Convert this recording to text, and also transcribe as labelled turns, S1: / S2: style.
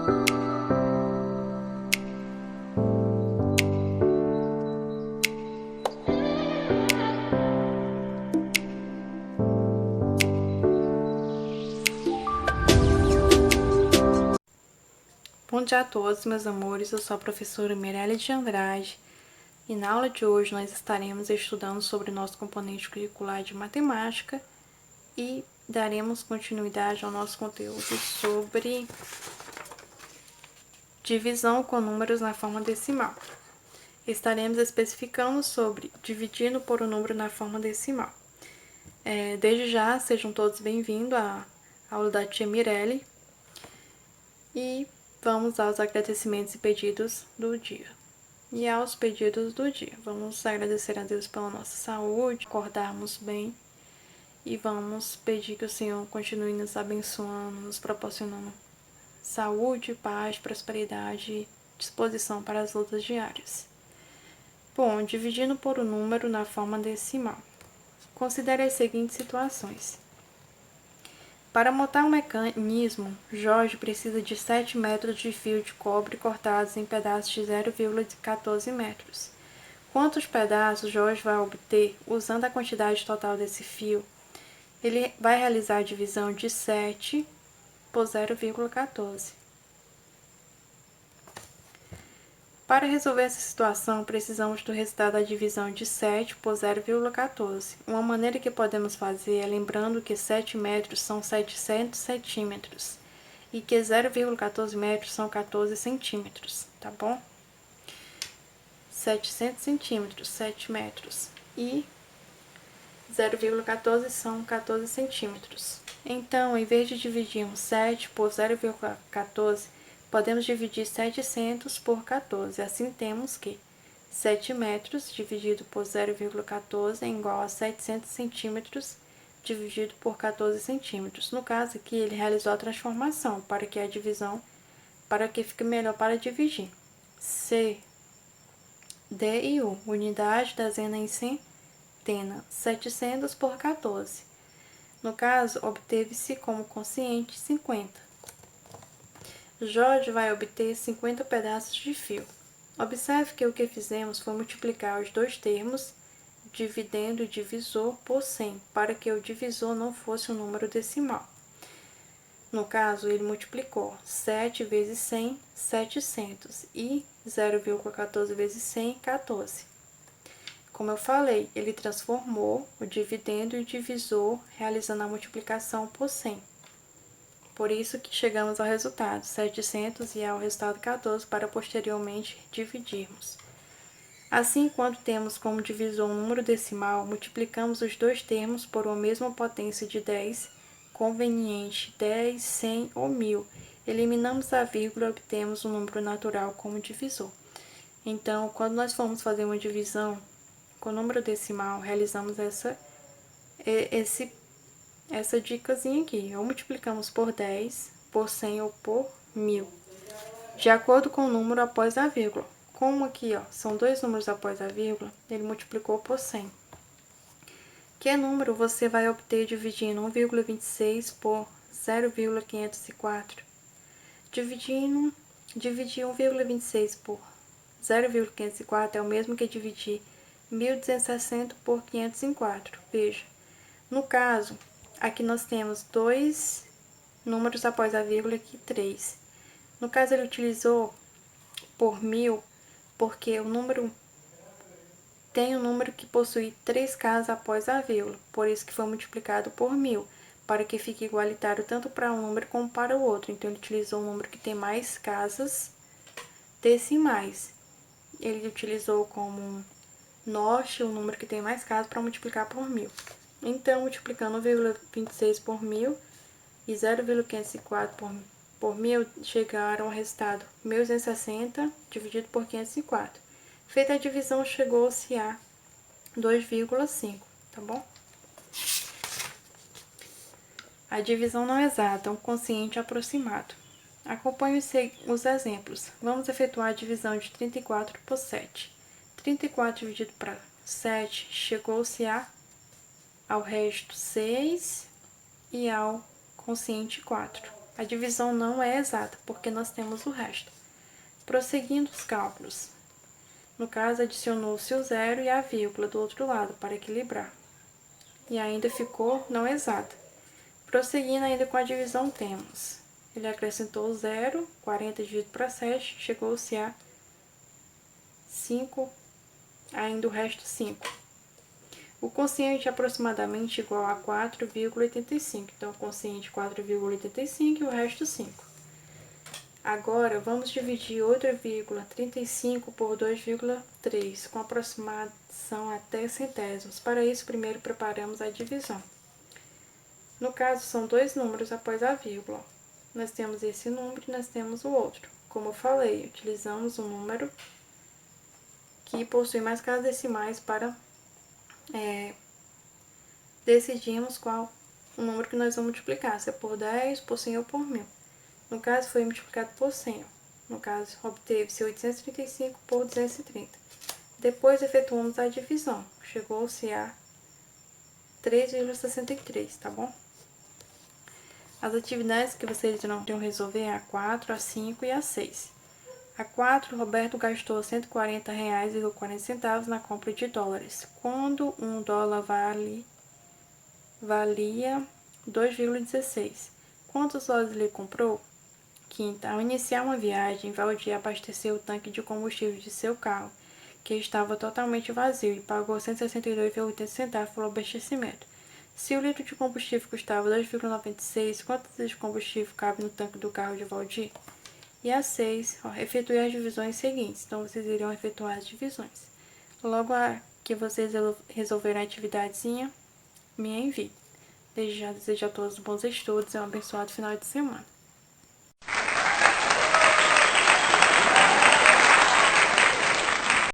S1: Bom dia a todos, meus amores, eu sou a professora Mirelle de Andrade e na aula de hoje nós estaremos estudando sobre o nosso componente curricular de matemática e daremos continuidade ao nosso conteúdo sobre divisão com números na forma decimal. Estaremos especificando sobre dividindo por um número na forma decimal. Desde já, sejam todos bem-vindos à aula da tia Mirelle e vamos aos agradecimentos e pedidos do dia. E aos pedidos do dia. Vamos agradecer a Deus pela nossa saúde, acordarmos bem. E vamos pedir que o Senhor continue nos abençoando, nos proporcionando saúde, paz, prosperidade e disposição para as lutas diárias. Bom, dividindo por um número na forma decimal. Considere as seguintes situações. Para montar um mecanismo, Jorge precisa de 7 metros de fio de cobre cortados em pedaços de 0,14 metros. Quantos pedaços Jorge vai obter usando a quantidade total desse fio? Ele vai realizar a divisão de 7 por 0,14. Para resolver essa situação, precisamos do resultado da divisão de 7 por 0,14. Uma maneira que podemos fazer é lembrando que 7 metros são 700 centímetros e que 0,14 metros são 14 centímetros, tá bom? 700 centímetros, 7 metros e 0,14 são 14 centímetros. Então, em vez de dividirmos 7 por 0,14, podemos dividir 700 por 14. Assim, temos que 7 metros dividido por 0,14 é igual a 700 centímetros dividido por 14 centímetros. No caso aqui, ele realizou a transformação para que a divisão, para que fique melhor para dividir. C, D e U, unidade, dezena e centena, 700 por 14. No caso, obteve-se como quociente 50. Jorge vai obter 50 pedaços de fio. Observe que o que fizemos foi multiplicar os dois termos, dividendo o divisor por 100, para que o divisor não fosse um número decimal. No caso, ele multiplicou 7 vezes 100, 700, e 0,14 vezes 100, 14. Como eu falei, ele transformou o dividendo e o divisor, realizando a multiplicação por 100. Por isso que chegamos ao resultado 700 e ao resultado 14 para posteriormente dividirmos. Assim, quando temos como divisor um número decimal, multiplicamos os dois termos por uma mesma potência de 10, conveniente 10, 100 ou 1000. Eliminamos a vírgula e obtemos um número natural como divisor. Então, quando nós formos fazer uma divisão com número decimal, realizamos essa dicasinha aqui. Ou multiplicamos por 10, por 100 ou por 1000, de acordo com o número após a vírgula. Como aqui, ó, são dois números após a vírgula, ele multiplicou por 100. Que número você vai obter dividindo 1,26 por 0,504? Dividir 1,26 por 0,504 é o mesmo que dividir 1.260 por 504. Veja, no caso, aqui nós temos dois números após a vírgula aqui 3. No caso, ele utilizou por 1000, porque o número tem um número que possui 3 casas após a vírgula, por isso que foi multiplicado por 1000, para que fique igualitário tanto para um número como para o outro. Então, ele utilizou um número que tem mais casas decimais. Ele utilizou como norte o número que tem mais casas para multiplicar por 1000. Então, multiplicando 1,26 por 1000 e 0,504 por 1000, chegaram ao resultado 1.260 dividido por 504. Feita a divisão, chegou-se a 2,5, tá bom? A divisão não exata, um quociente aproximado. Acompanhe os exemplos. Vamos efetuar a divisão de 34 por 7. 34 dividido para 7, chegou-se ao resto 6 e ao quociente 4. A divisão não é exata, porque nós temos o resto. Prosseguindo os cálculos. No caso, adicionou-se o zero e a vírgula do outro lado para equilibrar. E ainda ficou não exata. Prosseguindo ainda com a divisão, temos. Ele acrescentou o zero, 40 dividido para 7, chegou-se a 5, ainda o resto 5. O quociente é aproximadamente igual a 4,85. Então, o quociente 4,85 e o resto 5. Agora, vamos dividir 8,35 por 2,3, com aproximação até centésimos. Para isso, primeiro preparamos a divisão. No caso, são dois números após a vírgula. Nós temos esse número e nós temos o outro. Como eu falei, utilizamos um número que possui mais casas decimais para decidirmos qual o número que nós vamos multiplicar, se é por 10, por 100 ou por 1000. No caso, foi multiplicado por 100. No caso, obteve-se 835 por 230. Depois, efetuamos a divisão. Chegou-se a 3,63, tá bom? As atividades que vocês irão ter que resolver é a 4, a 5 e a 6. A 4, Roberto gastou R$ 140,40 na compra de dólares, quando um dólar valia 2,16. Quantos dólares ele comprou? Quinta, ao iniciar uma viagem, Valdir abasteceu o tanque de combustível de seu carro, que estava totalmente vazio, e pagou R$ 162,80 pelo abastecimento. Se o litro de combustível custava 2,96, quantos litros de combustível cabe no tanque do carro de Valdir? E a 6, efetue as divisões seguintes. Então, vocês irão efetuar as divisões. Logo que vocês resolverem a atividadezinha, me envie. Desde já desejo a todos bons estudos e um abençoado final de semana.